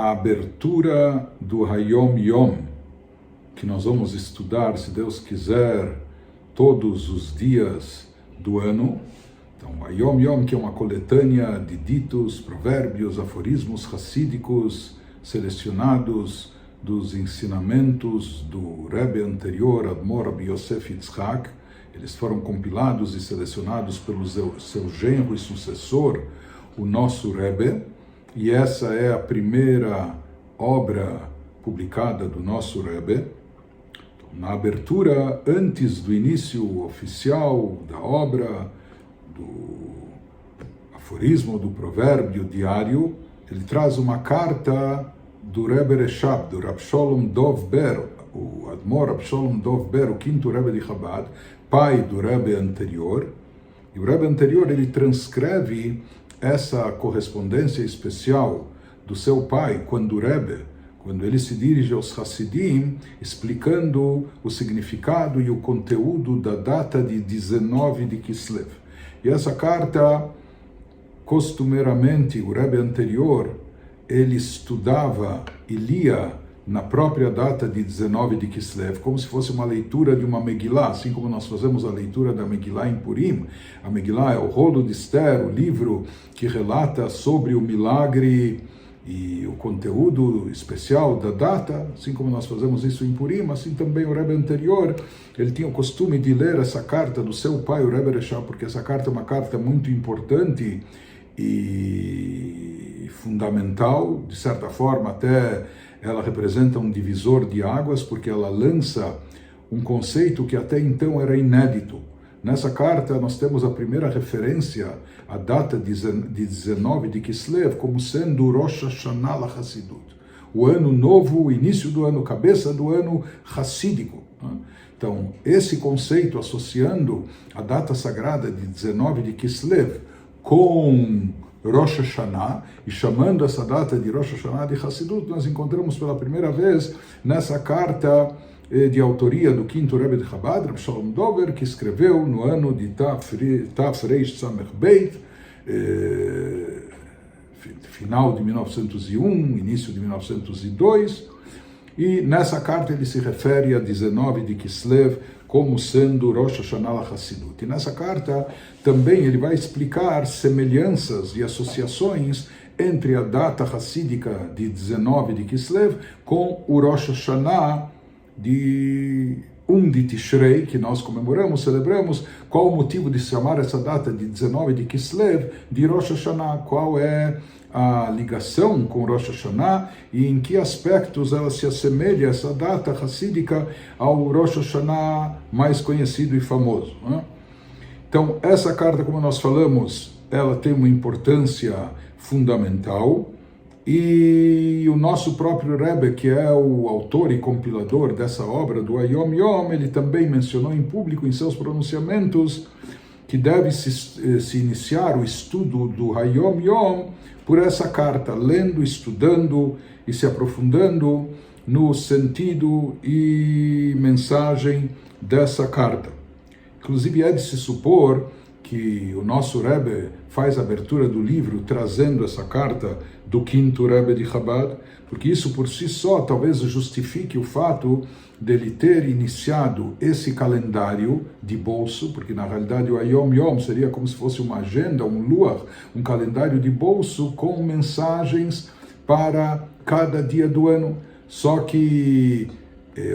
a abertura do Hayom Yom, que nós vamos estudar, se Deus quiser, todos os dias do ano. Então, Hayom Yom, que é uma coletânea de ditos, provérbios, aforismos racídicos selecionados dos ensinamentos do Rebbe anterior, Admor Rabbi Yosef Yitzhak. Eles foram compilados e selecionados pelo seu genro e sucessor, o nosso Rebbe, e essa é a primeira obra publicada do nosso Rebbe. Na abertura, antes do início oficial da obra, do aforismo, do provérbio diário, ele traz uma carta do Rebbe Reshab, do Rab Sholom Dov Ber, o Admor Rab Sholom Dov Ber, o quinto Rebbe de Chabad, pai do Rebbe anterior. E o Rebbe anterior, ele transcreve essa correspondência especial do seu pai, quando ele se dirige aos Hassidim, explicando o significado e o conteúdo da data de 19 de Kislev. E essa carta, costumeiramente, o Rebbe anterior, ele estudava e lia na própria data de 19 de Kislev, como se fosse uma leitura de uma Megillah, assim como nós fazemos a leitura da Megillah em Purim. A Megillah é o rolo de Esther, o livro que relata sobre o milagre e o conteúdo especial da data, assim como nós fazemos isso em Purim. Assim também o Rebbe anterior, ele tinha o costume de ler essa carta do seu pai, o Rebbe Reshab, porque essa carta é uma carta muito importante e fundamental, de certa forma até ela representa um divisor de águas, porque ela lança um conceito que até então era inédito. Nessa carta nós temos a primeira referência à data de 19 de Kislev como sendo Rosh Hashanah la Hassidut, o ano novo, o início do ano, cabeça do ano hassídico. Então, esse conceito associando a data sagrada de 19 de Kislev com Rosh Hashanah, e chamando essa data de Rosh Hashanah de Hassidut, nós encontramos pela primeira vez nessa carta de autoria do quinto Rebbe de Chabad, Rab Sholom Dover, que escreveu no ano de Taf Reish Samech Beit, final de 1901, início de 1902, e nessa carta ele se refere a 19 de Kislev como sendo Rosh Hashanah la Hassidut. E nessa carta também ele vai explicar semelhanças e associações entre a data hassídica de 19 de Kislev com o Rosh Hashanah de de Tishrei, que nós comemoramos, celebramos. Qual o motivo de se chamar essa data de 19 de Kislev de Rosh Hashanah? Qual é a ligação com Rosh Hashanah e em que aspectos ela se assemelha, essa data hassídica, ao Rosh Hashanah mais conhecido e famoso, né? Então, essa carta, como nós falamos, ela tem uma importância fundamental, e o nosso próprio Rebbe, que é o autor e compilador dessa obra do Hayom Yom, ele também mencionou em público, em seus pronunciamentos, que deve se iniciar o estudo do Hayom Yom por essa carta, lendo, estudando e se aprofundando no sentido e mensagem dessa carta. Inclusive, é de se supor que o nosso Rebbe faz a abertura do livro trazendo essa carta do quinto Rebbe de Chabad, porque isso por si só talvez justifique o fato dele ter iniciado esse calendário de bolso, porque na realidade o Hayom Yom seria como se fosse uma agenda, um luar, um calendário de bolso com mensagens para cada dia do ano. Só que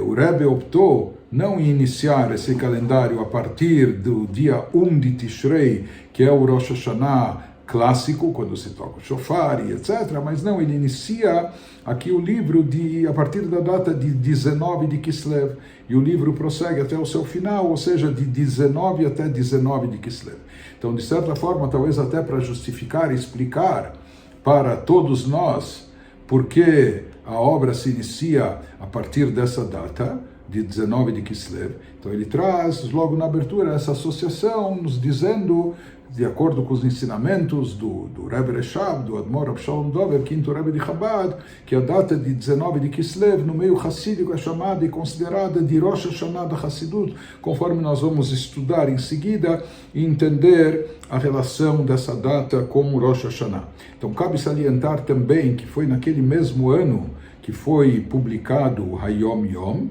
o Rebbe optou não em iniciar esse calendário a partir do dia 1 de Tishrei, que é o Rosh Hashanah clássico, quando se toca o shofar e etc., mas não, ele inicia aqui o livro a partir da data de 19 de Kislev, e o livro prossegue até o seu final, ou seja, de 19 até 19 de Kislev. Então, de certa forma, talvez até para justificar e explicar para todos nós por que a obra se inicia a partir dessa data, de 19 de Kislev. Então ele traz logo na abertura essa associação, nos dizendo, de acordo com os ensinamentos do Rebbe Reshab, do Admor Avshalom Dover, quinto Rebbe de Chabad, que a data de 19 de Kislev, no meio hassídico, é chamada e considerada de Rosh Hashanah da Hassidut, conforme nós vamos estudar em seguida e entender a relação dessa data com o Rosh Hashanah. Então cabe salientar também que foi naquele mesmo ano que foi publicado o Hayom Yom,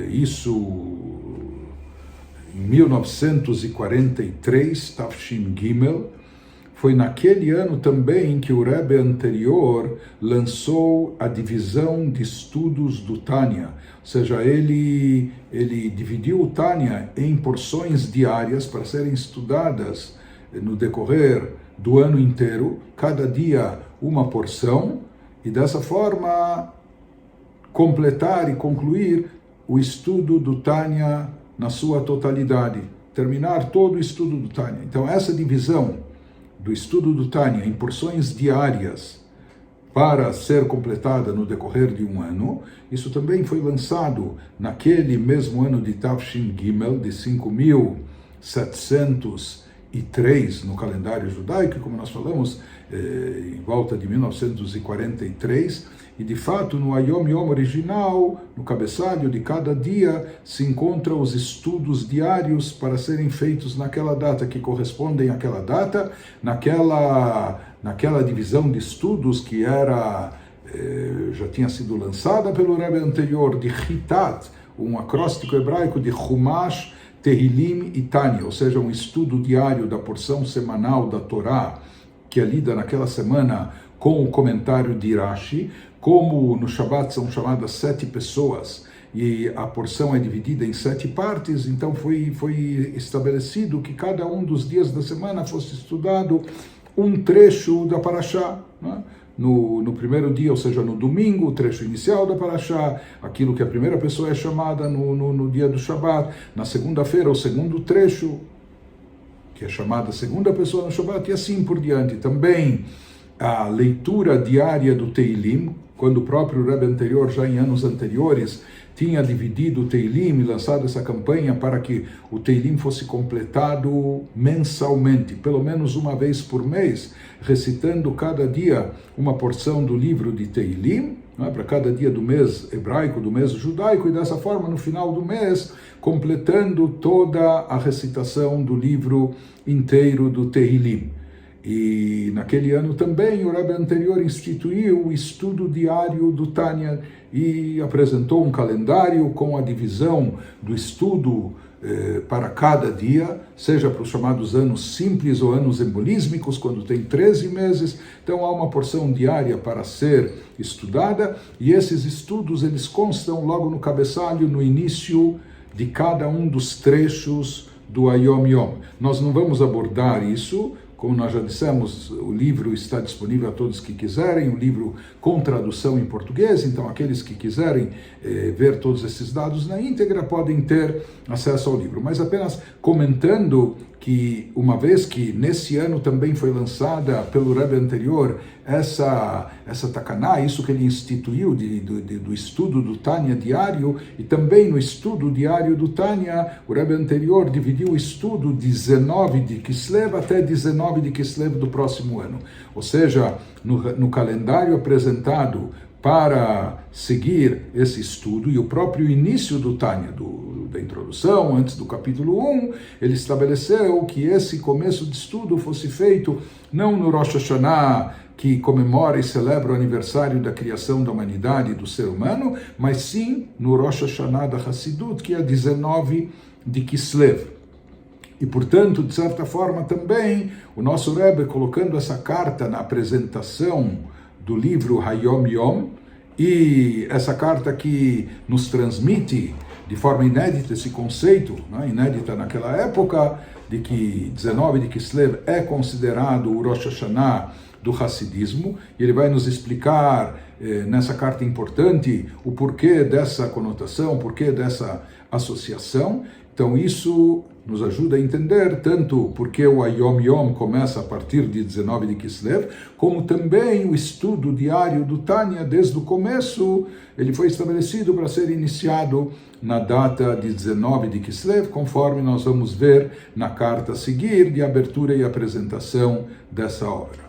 isso em 1943, Tafshin Gimel. Foi naquele ano também que o Rebbe anterior lançou a divisão de estudos do Tânia, ou seja, ele dividiu o Tânia em porções diárias para serem estudadas no decorrer do ano inteiro, cada dia uma porção, e dessa forma completar e concluir o estudo do Tânia na sua totalidade, terminar todo o estudo do Tânia. Então essa divisão do estudo do Tânia em porções diárias para ser completada no decorrer de um ano, isso também foi lançado naquele mesmo ano de Tafshin Gimel, de 5703 no calendário judaico, como nós falamos, em volta de 1943, e de fato no Hayom Yom original, no cabeçalho de cada dia, se encontram os estudos diários para serem feitos naquela data, que correspondem àquela data, naquela divisão de estudos que já tinha sido lançada pelo Rebbe anterior, de Hitat, um acróstico hebraico de Chumash, Tehilim e Tânia, ou seja, um estudo diário da porção semanal da Torá, que é lida naquela semana com o comentário de Rashi. Como no Shabbat são chamadas 7 pessoas e a porção é dividida em 7 partes, então foi estabelecido que cada um dos dias da semana fosse estudado um trecho da Parashá, né? No primeiro dia, ou seja, no domingo, o trecho inicial da Parashá, aquilo que a primeira pessoa é chamada no dia do Shabbat, na segunda-feira, o segundo trecho, que é chamada segunda pessoa no Shabbat, e assim por diante. Também a leitura diária do Teilim, quando o próprio Rebbe anterior, já em anos anteriores, tinha dividido o Teilim e lançado essa campanha para que o Teilim fosse completado mensalmente, pelo menos uma vez por mês, recitando cada dia uma porção do livro de Teilim, né, para cada dia do mês hebraico, do mês judaico, e dessa forma, no final do mês, completando toda a recitação do livro inteiro do Teilim. E naquele ano também o Rebbe anterior instituiu o estudo diário do Tânia e apresentou um calendário com a divisão do estudo para cada dia, seja para os chamados anos simples ou anos embolísmicos, quando tem 13 meses. Então há uma porção diária para ser estudada, e esses estudos eles constam logo no cabeçalho, no início de cada um dos trechos do Hayom Yom. Nós não vamos abordar isso. Como nós já dissemos, o livro está disponível a todos que quiserem, o livro com tradução em português, então aqueles que quiserem ver todos esses dados na íntegra podem ter acesso ao livro. Mas apenas comentando que, uma vez que nesse ano também foi lançada pelo Rebbe anterior essa Takaná, isso que ele instituiu do estudo do Tânia diário, e também no estudo diário do Tânia, o Rebbe anterior dividiu o estudo de 19 de Kislev até 19 de Kislev do próximo ano. Ou seja, no calendário apresentado para seguir esse estudo, e o próprio início do Tânia, da introdução, antes do capítulo 1, ele estabeleceu que esse começo de estudo fosse feito não no Rosh Hashanah, que comemora e celebra o aniversário da criação da humanidade e do ser humano, mas sim no Rosh Hashanah da Hassidut, que é 19 de Kislev. E, portanto, de certa forma também, o nosso Rebbe, colocando essa carta na apresentação do livro Hayom Yom, e essa carta que nos transmite de forma inédita esse conceito, né, inédita naquela época, de que 19 de Kislev é considerado o Rosh Hashanah do Hassidismo, e ele vai nos explicar nessa carta importante o porquê dessa conotação, o porquê dessa associação. Então isso nos ajuda a entender tanto porque o Yom Yom começa a partir de 19 de Kislev, como também o estudo diário do Tânia, desde o começo, ele foi estabelecido para ser iniciado na data de 19 de Kislev, conforme nós vamos ver na carta a seguir de abertura e apresentação dessa obra.